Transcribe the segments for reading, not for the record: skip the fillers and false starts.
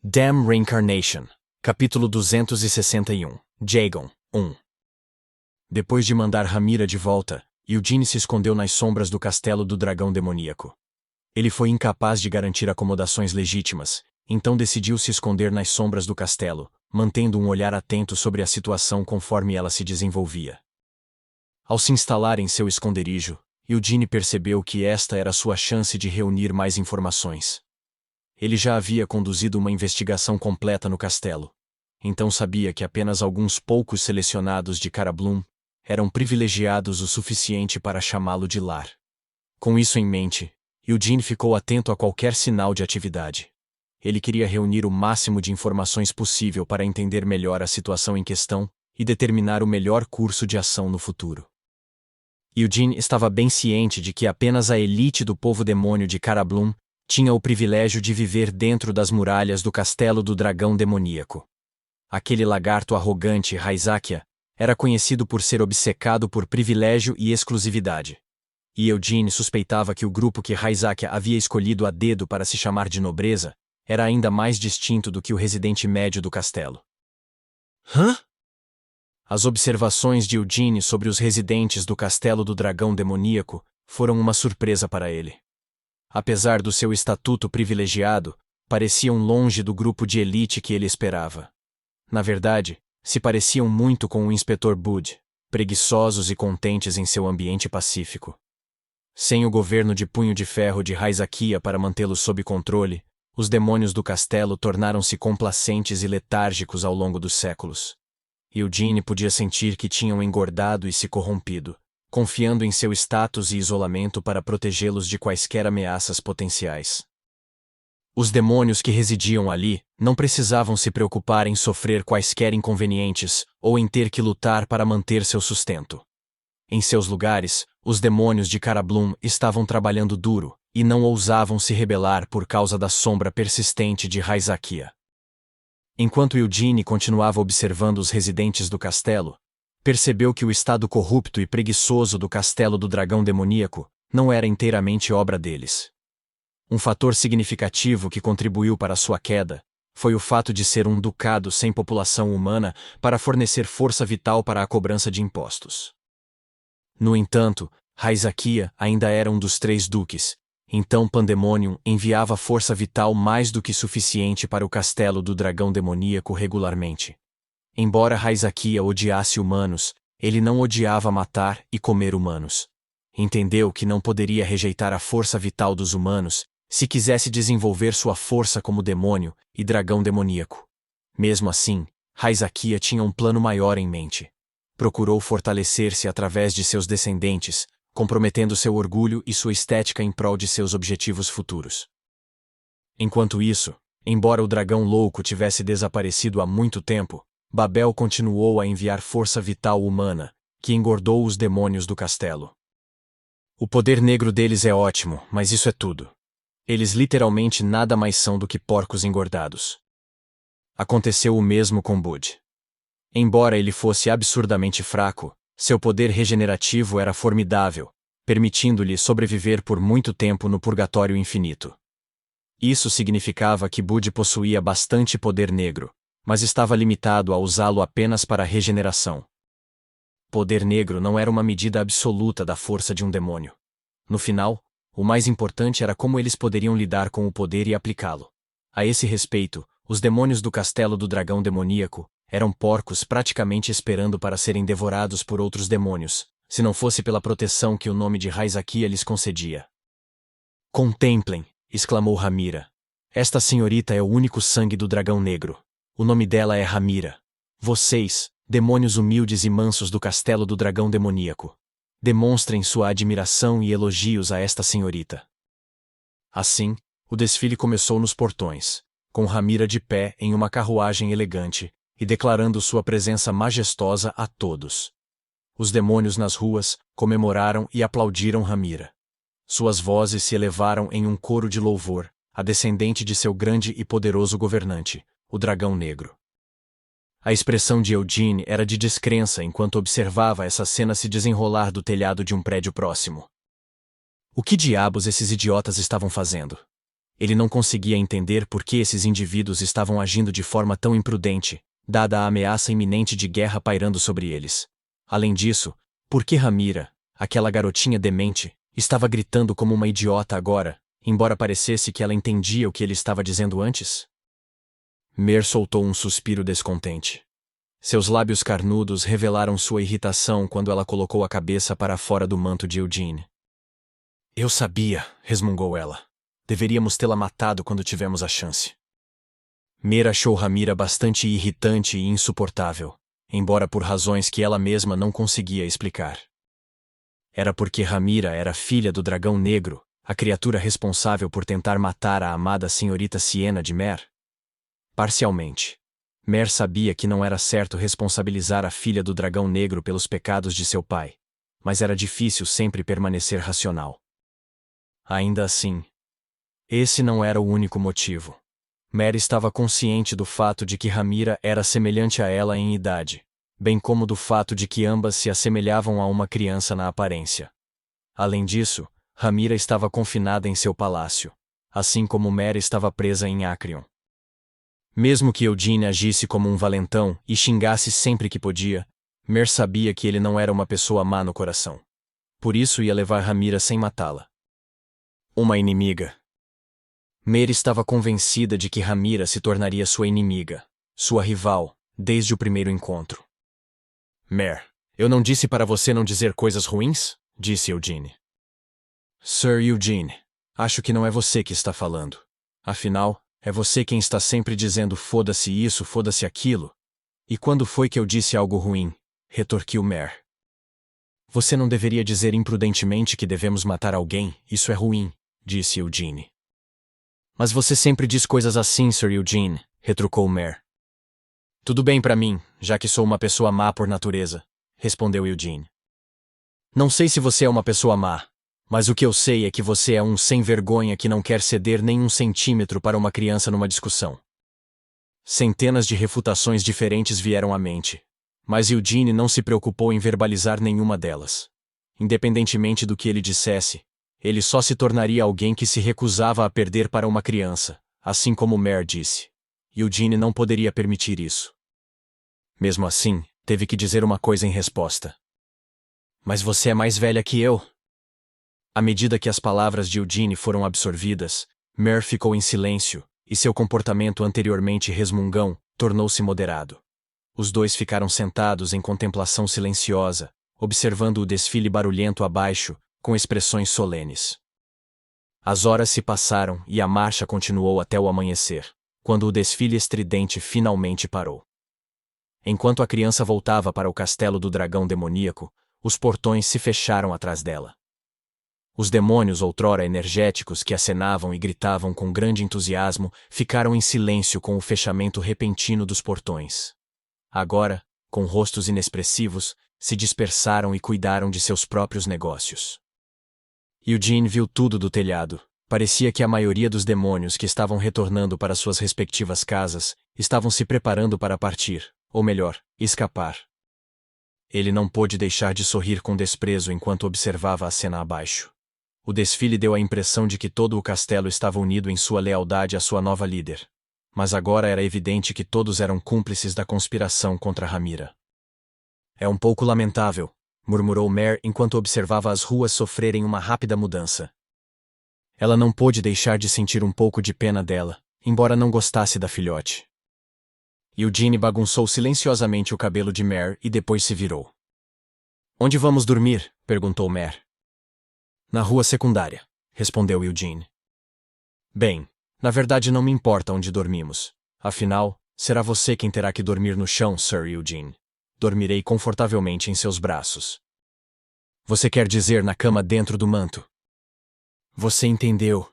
Damn Reincarnation, capítulo 261, Jagon 1. Depois de mandar Ramira de volta, Eugene se escondeu nas sombras do castelo do dragão demoníaco. Ele foi incapaz de garantir acomodações legítimas, então decidiu se esconder nas sombras do castelo, mantendo um olhar atento sobre a situação conforme ela se desenvolvia. Ao se instalar em seu esconderijo, Eugene percebeu que esta era sua chance de reunir mais informações. Ele já havia conduzido uma investigação completa no castelo, então sabia que apenas alguns poucos selecionados de Cara Bloom eram privilegiados o suficiente para chamá-lo de lar. Com isso em mente, Eugene ficou atento a qualquer sinal de atividade. Ele queria reunir o máximo de informações possível para entender melhor a situação em questão e determinar o melhor curso de ação no futuro. Eugene estava bem ciente de que apenas a elite do povo demônio de Cara Bloom tinha o privilégio de viver dentro das muralhas do castelo do dragão demoníaco. Aquele lagarto arrogante, Raizakia, era conhecido por ser obcecado por privilégio e exclusividade. E Eugene suspeitava que o grupo que Raizakia havia escolhido a dedo para se chamar de nobreza era ainda mais distinto do que o residente médio do castelo. Hã? As observações de Eugene sobre os residentes do castelo do dragão demoníaco foram uma surpresa para ele. Apesar do seu estatuto privilegiado, pareciam longe do grupo de elite que ele esperava. Na verdade, se pareciam muito com o Inspetor Bud, preguiçosos e contentes em seu ambiente pacífico. Sem o governo de punho de ferro de Raizakia para mantê-los sob controle, os demônios do castelo tornaram-se complacentes e letárgicos ao longo dos séculos. Eugene podia sentir que tinham engordado e se corrompido, confiando em seu status e isolamento para protegê-los de quaisquer ameaças potenciais. Os demônios que residiam ali não precisavam se preocupar em sofrer quaisquer inconvenientes ou em ter que lutar para manter seu sustento. Em seus lugares, os demônios de Cara Bloom estavam trabalhando duro e não ousavam se rebelar por causa da sombra persistente de Raizakia. Enquanto Eugene continuava observando os residentes do castelo, percebeu que o estado corrupto e preguiçoso do castelo do dragão demoníaco não era inteiramente obra deles. Um fator significativo que contribuiu para sua queda foi o fato de ser um ducado sem população humana para fornecer força vital para a cobrança de impostos. No entanto, Raizakia ainda era um dos 3 duques, então Pandemonium enviava força vital mais do que suficiente para o castelo do dragão demoníaco regularmente. Embora Raizakia odiasse humanos, ele não odiava matar e comer humanos. Entendeu que não poderia rejeitar a força vital dos humanos se quisesse desenvolver sua força como demônio e dragão demoníaco. Mesmo assim, Raizakia tinha um plano maior em mente. Procurou fortalecer-se através de seus descendentes, comprometendo seu orgulho e sua estética em prol de seus objetivos futuros. Enquanto isso, embora o dragão louco tivesse desaparecido há muito tempo, Babel continuou a enviar força vital humana, que engordou os demônios do castelo. O poder negro deles é ótimo, mas isso é tudo. Eles literalmente nada mais são do que porcos engordados. Aconteceu o mesmo com Bud. Embora ele fosse absurdamente fraco, seu poder regenerativo era formidável, permitindo-lhe sobreviver por muito tempo no purgatório infinito. Isso significava que Bud possuía bastante poder negro, mas estava limitado a usá-lo apenas para regeneração. Poder negro não era uma medida absoluta da força de um demônio. No final, o mais importante era como eles poderiam lidar com o poder e aplicá-lo. A esse respeito, os demônios do castelo do dragão demoníaco eram porcos praticamente esperando para serem devorados por outros demônios, se não fosse pela proteção que o nome de Raizakia lhes concedia. Contemplem, exclamou Ramira. Esta senhorita é o único sangue do dragão negro. O nome dela é Ramira. Vocês, demônios humildes e mansos do castelo do dragão demoníaco, demonstrem sua admiração e elogios a esta senhorita. Assim, o desfile começou nos portões, com Ramira de pé em uma carruagem elegante e declarando sua presença majestosa a todos. Os demônios nas ruas comemoraram e aplaudiram Ramira. Suas vozes se elevaram em um coro de louvor, a descendente de seu grande e poderoso governante, o dragão negro. A expressão de Eugene era de descrença enquanto observava essa cena se desenrolar do telhado de um prédio próximo. O que diabos esses idiotas estavam fazendo? Ele não conseguia entender por que esses indivíduos estavam agindo de forma tão imprudente, dada a ameaça iminente de guerra pairando sobre eles. Além disso, por que Ramira, aquela garotinha demente, estava gritando como uma idiota agora, embora parecesse que ela entendia o que ele estava dizendo antes? Mer soltou um suspiro descontente. Seus lábios carnudos revelaram sua irritação quando ela colocou a cabeça para fora do manto de Eugene. Eu sabia, resmungou ela. Deveríamos tê-la matado quando tivemos a chance. Mer achou Ramira bastante irritante e insuportável, embora por razões que ela mesma não conseguia explicar. Era porque Ramira era filha do dragão negro, a criatura responsável por tentar matar a amada senhorita Siena de Mer? Parcialmente. Mer sabia que não era certo responsabilizar a filha do dragão negro pelos pecados de seu pai, mas era difícil sempre permanecer racional. Ainda assim, esse não era o único motivo. Mer estava consciente do fato de que Ramira era semelhante a ela em idade, bem como do fato de que ambas se assemelhavam a uma criança na aparência. Além disso, Ramira estava confinada em seu palácio, assim como Mer estava presa em Acrion. Mesmo que Eugene agisse como um valentão e xingasse sempre que podia, Mer sabia que ele não era uma pessoa má no coração. Por isso ia levar Ramira sem matá-la. Uma inimiga. Mer estava convencida de que Ramira se tornaria sua inimiga, sua rival, desde o primeiro encontro. Mer, eu não disse para você não dizer coisas ruins? Disse Eugene. Sir Eugene, acho que não é você que está falando. Afinal, é você quem está sempre dizendo foda-se isso, foda-se aquilo. E quando foi que eu disse algo ruim? Retorquiu Mer. Você não deveria dizer imprudentemente que devemos matar alguém, isso é ruim, disse Eugene. Mas você sempre diz coisas assim, Sir Eugene, retrucou Mer. Tudo bem para mim, já que sou uma pessoa má por natureza, respondeu Eugene. Não sei se você é uma pessoa má, mas o que eu sei é que você é um sem-vergonha que não quer ceder nem um centímetro para uma criança numa discussão. Centenas de refutações diferentes vieram à mente, mas Eugene não se preocupou em verbalizar nenhuma delas. Independentemente do que ele dissesse, ele só se tornaria alguém que se recusava a perder para uma criança, assim como Mer disse. Eugene não poderia permitir isso. Mesmo assim, teve que dizer uma coisa em resposta. Mas você é mais velha que eu? À medida que as palavras de Eugene foram absorvidas, Mer ficou em silêncio, e seu comportamento anteriormente resmungão tornou-se moderado. Os dois ficaram sentados em contemplação silenciosa, observando o desfile barulhento abaixo, com expressões solenes. As horas se passaram e a marcha continuou até o amanhecer, quando o desfile estridente finalmente parou. Enquanto a criança voltava para o castelo do dragão demoníaco, os portões se fecharam atrás dela. Os demônios outrora energéticos que acenavam e gritavam com grande entusiasmo ficaram em silêncio com o fechamento repentino dos portões. Agora, com rostos inexpressivos, se dispersaram e cuidaram de seus próprios negócios. Eugene viu tudo do telhado. Parecia que a maioria dos demônios que estavam retornando para suas respectivas casas estavam se preparando para partir, ou melhor, escapar. Ele não pôde deixar de sorrir com desprezo enquanto observava a cena abaixo. O desfile deu a impressão de que todo o castelo estava unido em sua lealdade à sua nova líder. Mas agora era evidente que todos eram cúmplices da conspiração contra Ramira. É um pouco lamentável, murmurou Mer enquanto observava as ruas sofrerem uma rápida mudança. Ela não pôde deixar de sentir um pouco de pena dela, embora não gostasse da filhote. Eugene bagunçou silenciosamente o cabelo de Mer e depois se virou. Onde vamos dormir? Perguntou Mer. Na rua secundária, respondeu Eugene. Bem, na verdade não me importa onde dormimos. Afinal, será você quem terá que dormir no chão, Sir Eugene. Dormirei confortavelmente em seus braços. Você quer dizer na cama dentro do manto? Você entendeu.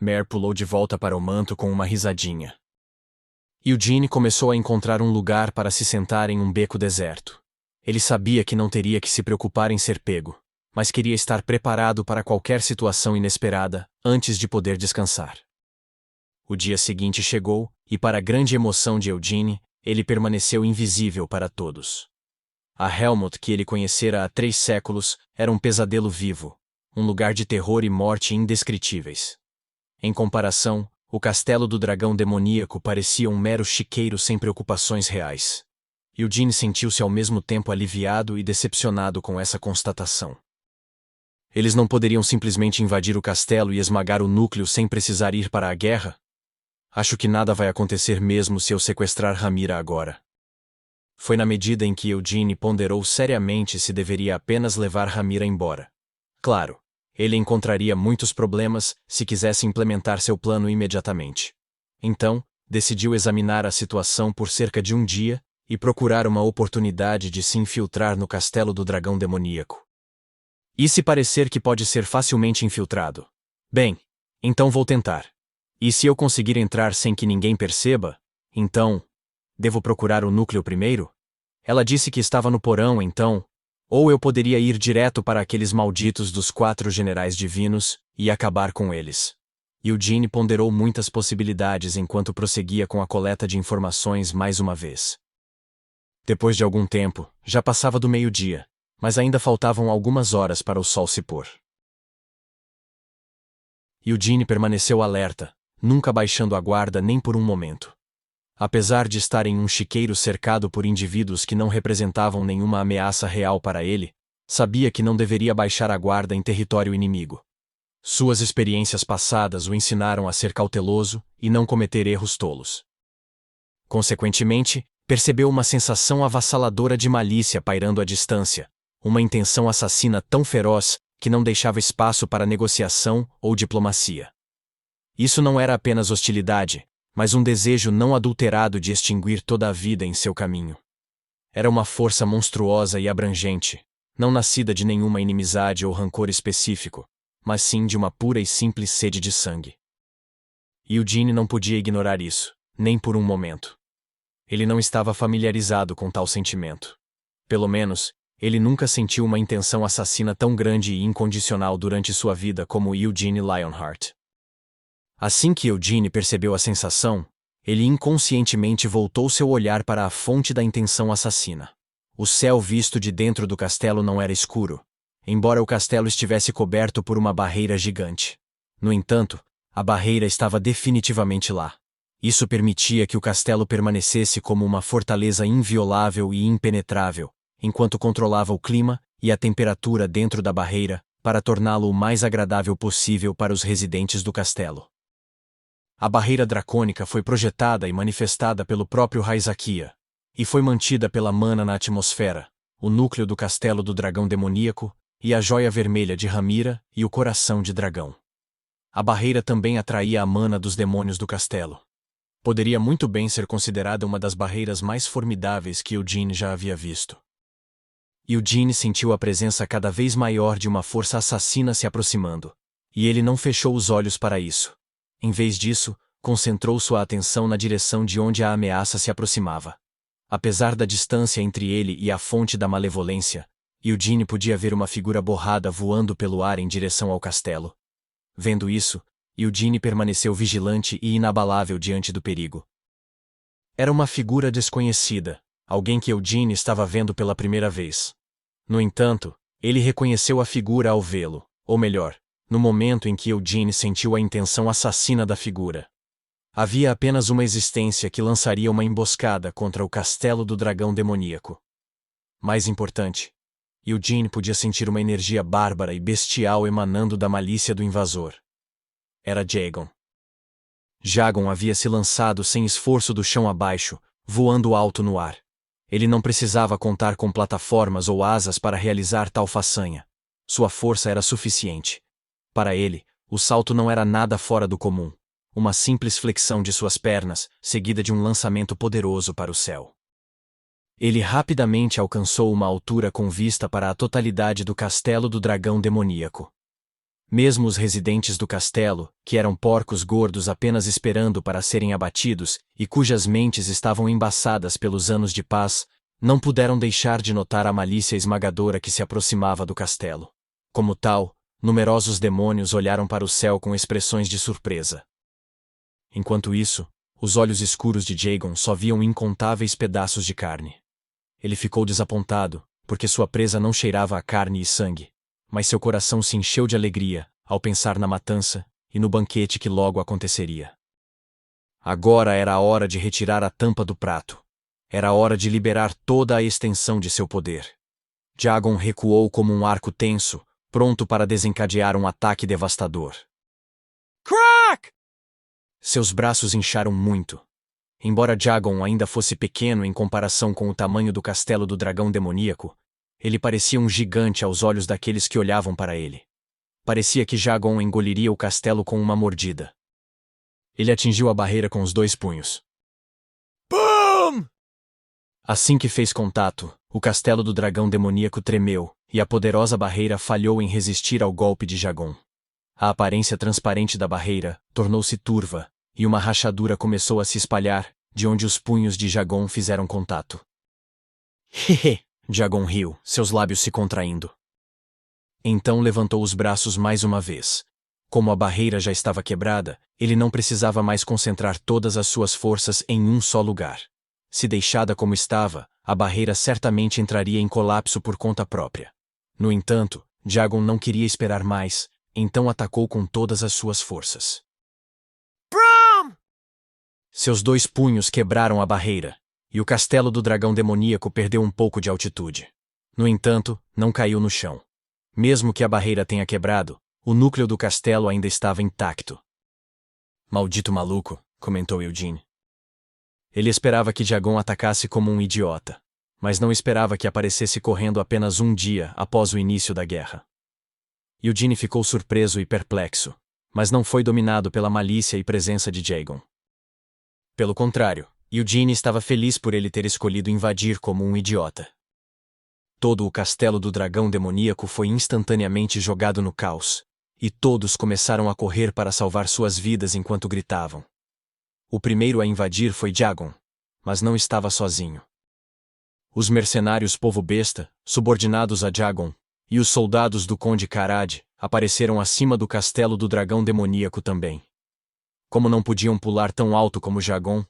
Mer pulou de volta para o manto com uma risadinha. Eugene começou a encontrar um lugar para se sentar em um beco deserto. Ele sabia que não teria que se preocupar em ser pego, mas queria estar preparado para qualquer situação inesperada antes de poder descansar. O dia seguinte chegou, e para a grande emoção de Eugene, ele permaneceu invisível para todos. A Helmut que ele conhecera há 3 séculos era um pesadelo vivo, um lugar de terror e morte indescritíveis. Em comparação, o castelo do dragão demoníaco parecia um mero chiqueiro sem preocupações reais. Eugene sentiu-se ao mesmo tempo aliviado e decepcionado com essa constatação. Eles não poderiam simplesmente invadir o castelo e esmagar o núcleo sem precisar ir para a guerra? Acho que nada vai acontecer mesmo se eu sequestrar Ramira agora. Foi na medida em que Eugene ponderou seriamente se deveria apenas levar Ramira embora. Claro, ele encontraria muitos problemas se quisesse implementar seu plano imediatamente. Então, decidiu examinar a situação por cerca de um dia e procurar uma oportunidade de se infiltrar no castelo do dragão demoníaco. E se parecer que pode ser facilmente infiltrado? Bem, então vou tentar. E se eu conseguir entrar sem que ninguém perceba, então, devo procurar o núcleo primeiro? Ela disse que estava no porão, então, ou eu poderia ir direto para aqueles malditos dos 4 generais divinos e acabar com eles. Eugene ponderou muitas possibilidades enquanto prosseguia com a coleta de informações mais uma vez. Depois de algum tempo, já passava do meio-dia, mas ainda faltavam algumas horas para o sol se pôr. Eugene permaneceu alerta, nunca baixando a guarda nem por um momento. Apesar de estar em um chiqueiro cercado por indivíduos que não representavam nenhuma ameaça real para ele, sabia que não deveria baixar a guarda em território inimigo. Suas experiências passadas o ensinaram a ser cauteloso e não cometer erros tolos. Consequentemente, percebeu uma sensação avassaladora de malícia pairando à distância, uma intenção assassina tão feroz que não deixava espaço para negociação ou diplomacia. Isso não era apenas hostilidade, mas um desejo não adulterado de extinguir toda a vida em seu caminho. Era uma força monstruosa e abrangente, não nascida de nenhuma inimizade ou rancor específico, mas sim de uma pura e simples sede de sangue. Eugene não podia ignorar isso, nem por um momento. Ele não estava familiarizado com tal sentimento. Pelo menos, ele nunca sentiu uma intenção assassina tão grande e incondicional durante sua vida como Eugene Lionheart. Assim que Eugene percebeu a sensação, ele inconscientemente voltou seu olhar para a fonte da intenção assassina. O céu visto de dentro do castelo não era escuro, embora o castelo estivesse coberto por uma barreira gigante. No entanto, a barreira estava definitivamente lá. Isso permitia que o castelo permanecesse como uma fortaleza inviolável e impenetrável, enquanto controlava o clima e a temperatura dentro da barreira, para torná-lo o mais agradável possível para os residentes do castelo. A barreira dracônica foi projetada e manifestada pelo próprio Raizakia, e foi mantida pela mana na atmosfera, o núcleo do castelo do dragão demoníaco, e a joia vermelha de Ramira e o coração de dragão. A barreira também atraía a mana dos demônios do castelo. Poderia muito bem ser considerada uma das barreiras mais formidáveis que Eugene já havia visto. Eugene sentiu a presença cada vez maior de uma força assassina se aproximando, e ele não fechou os olhos para isso. Em vez disso, concentrou sua atenção na direção de onde a ameaça se aproximava. Apesar da distância entre ele e a fonte da malevolência, Eugene podia ver uma figura borrada voando pelo ar em direção ao castelo. Vendo isso, Eugene permaneceu vigilante e inabalável diante do perigo. Era uma figura desconhecida, alguém que Eugene estava vendo pela primeira vez. No entanto, ele reconheceu a figura ao vê-lo, ou melhor, no momento em que Eugene sentiu a intenção assassina da figura. Havia apenas uma existência que lançaria uma emboscada contra o castelo do dragão demoníaco. Mais importante, Eugene podia sentir uma energia bárbara e bestial emanando da malícia do invasor. Era Jagon. Jagon havia se lançado sem esforço do chão abaixo, voando alto no ar. Ele não precisava contar com plataformas ou asas para realizar tal façanha. Sua força era suficiente. Para ele, o salto não era nada fora do comum. Uma simples flexão de suas pernas, seguida de um lançamento poderoso para o céu. Ele rapidamente alcançou uma altura com vista para a totalidade do castelo do dragão demoníaco. Mesmo os residentes do castelo, que eram porcos gordos apenas esperando para serem abatidos e cujas mentes estavam embaçadas pelos anos de paz, não puderam deixar de notar a malícia esmagadora que se aproximava do castelo. Como tal, numerosos demônios olharam para o céu com expressões de surpresa. Enquanto isso, os olhos escuros de Jagon só viam incontáveis pedaços de carne. Ele ficou desapontado, porque sua presa não cheirava a carne e sangue, mas seu coração se encheu de alegria ao pensar na matança e no banquete que logo aconteceria. Agora era a hora de retirar a tampa do prato. Era a hora de liberar toda a extensão de seu poder. Jagon recuou como um arco tenso, pronto para desencadear um ataque devastador. Crack! Seus braços incharam muito. Embora Jagon ainda fosse pequeno em comparação com o tamanho do castelo do dragão demoníaco, ele parecia um gigante aos olhos daqueles que olhavam para ele. Parecia que Jagon engoliria o castelo com uma mordida. Ele atingiu a barreira com os 2 punhos. BOOM! Assim que fez contato, o castelo do dragão demoníaco tremeu, e a poderosa barreira falhou em resistir ao golpe de Jagon. A aparência transparente da barreira tornou-se turva, e uma rachadura começou a se espalhar, de onde os punhos de Jagon fizeram contato. Hehe! Jagon riu, seus lábios se contraindo. Então levantou os braços mais uma vez. Como a barreira já estava quebrada, ele não precisava mais concentrar todas as suas forças em um só lugar. Se deixada como estava, a barreira certamente entraria em colapso por conta própria. No entanto, Jagon não queria esperar mais, então atacou com todas as suas forças. Brum! Seus 2 punhos quebraram a barreira, e o castelo do dragão demoníaco perdeu um pouco de altitude. No entanto, não caiu no chão. Mesmo que a barreira tenha quebrado, o núcleo do castelo ainda estava intacto. Maldito maluco, comentou Eugene. Ele esperava que Jagon atacasse como um idiota, mas não esperava que aparecesse correndo apenas um dia após o início da guerra. Eugene ficou surpreso e perplexo, mas não foi dominado pela malícia e presença de Jagon. Pelo contrário, Eugene estava feliz por ele ter escolhido invadir como um idiota. Todo o castelo do dragão demoníaco foi instantaneamente jogado no caos, e todos começaram a correr para salvar suas vidas enquanto gritavam. O primeiro a invadir foi Jagon, mas não estava sozinho. Os mercenários Povo Besta, subordinados a Jagon, e os soldados do Conde Karad apareceram acima do castelo do dragão demoníaco também. Como não podiam pular tão alto como Jagon,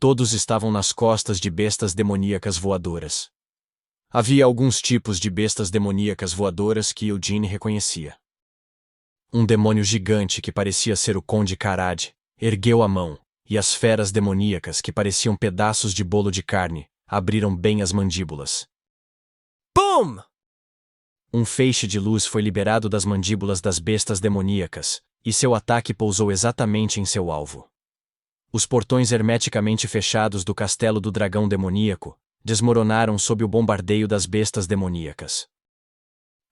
todos estavam nas costas de bestas demoníacas voadoras. Havia alguns tipos de bestas demoníacas voadoras que Eugene reconhecia. Um demônio gigante que parecia ser o Conde Karad ergueu a mão, e as feras demoníacas que pareciam pedaços de bolo de carne abriram bem as mandíbulas. BOOM! Um feixe de luz foi liberado das mandíbulas das bestas demoníacas, e seu ataque pousou exatamente em seu alvo. Os portões hermeticamente fechados do castelo do dragão demoníaco desmoronaram sob o bombardeio das bestas demoníacas.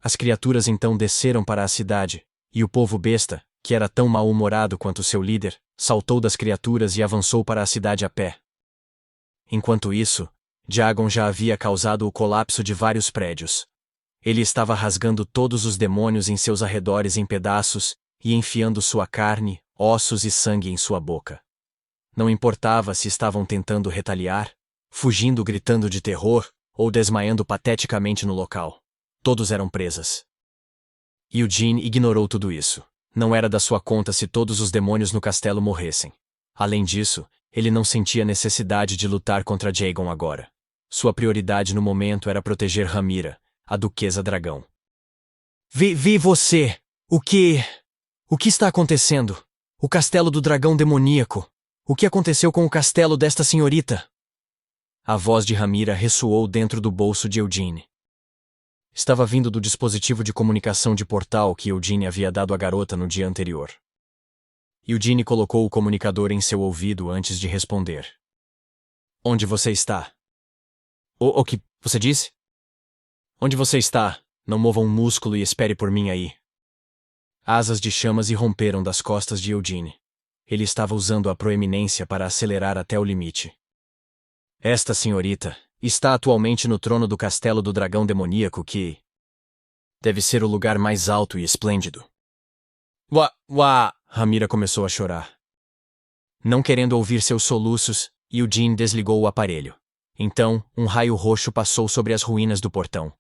As criaturas então desceram para a cidade, e o povo besta, que era tão mal-humorado quanto seu líder, saltou das criaturas e avançou para a cidade a pé. Enquanto isso, Jagon já havia causado o colapso de vários prédios. Ele estava rasgando todos os demônios em seus arredores em pedaços e enfiando sua carne, ossos e sangue em sua boca. Não importava se estavam tentando retaliar, fugindo gritando de terror ou desmaiando pateticamente no local. Todos eram presas. Eugene ignorou tudo isso. Não era da sua conta se todos os demônios no castelo morressem. Além disso, ele não sentia necessidade de lutar contra Jagon agora. Sua prioridade no momento era proteger Ramira, a Duquesa Dragão. Vi você! O que está acontecendo? O castelo do dragão demoníaco! O que aconteceu com o castelo desta senhorita? A voz de Ramira ressoou dentro do bolso de Eugene. Estava vindo do dispositivo de comunicação de portal que Eugene havia dado à garota no dia anterior. Eugene colocou o comunicador em seu ouvido antes de responder. Onde você está? O que você disse? Onde você está? Não mova um músculo e espere por mim aí. Asas de chamas irromperam das costas de Eugene. Ele estava usando a proeminência para acelerar até o limite. Esta senhorita está atualmente no trono do castelo do dragão demoníaco que deve ser o lugar mais alto e esplêndido. Ramira começou a chorar. Não querendo ouvir seus soluços, Eugene desligou o aparelho. Então, um raio roxo passou sobre as ruínas do portão,